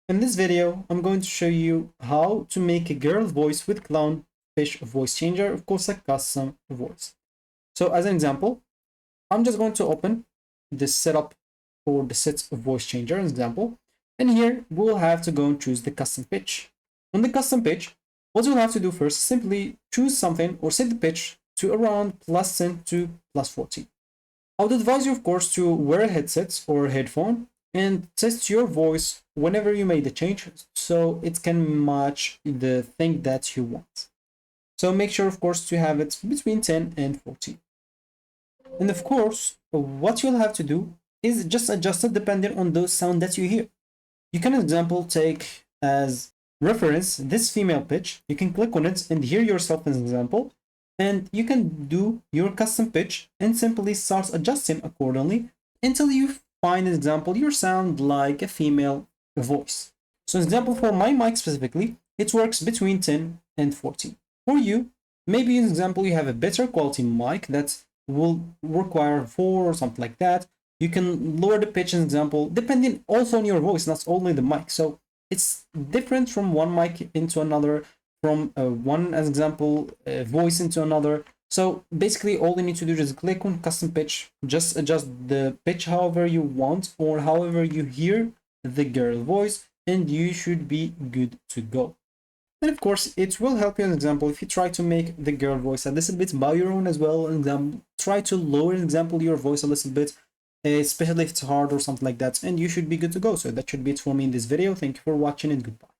In this video, I'm going to show you how to make a girl voice with Clownfish Voice Changer, of course, a custom voice. So as an example, I'm just going to open this setup for the sets of voice changer as example. And here we'll have to go and choose the custom pitch. On the custom pitch, what we'll have to do first, simply choose something or set the pitch to around +10 to +40. I would advise you, of course, to wear a headset or a headphone and test your voice whenever you made the change so it can match the thing that you want. So make sure, of course, to have it between 10 and 40. And of course, what you'll have to do is just adjust it depending on the sound that you hear. You can, for example, take as reference this female pitch. You can click on it and hear yourself as an example. And you can do your custom pitch and simply start adjusting accordingly until you find, an example, your sound like a female voice. So example for my mic specifically, it works between 10 and 40. For you, maybe an example, you have a better quality mic that will require 4 or something like that. You can lower the pitch, an example, depending also on your voice, not only the mic. So it's different from one mic into another, from one as example voice into another. So basically all you need to do is click on custom pitch, just adjust the pitch however you want or however you hear the girl voice, and you should be good to go. And of course it will help you, as example, if you try to make the girl voice a little bit by your own as well, and try to lower, an example, your voice a little bit, especially if it's hard or something like that, and you should be good to go. So that should be it for me in this video. Thank you for watching and goodbye.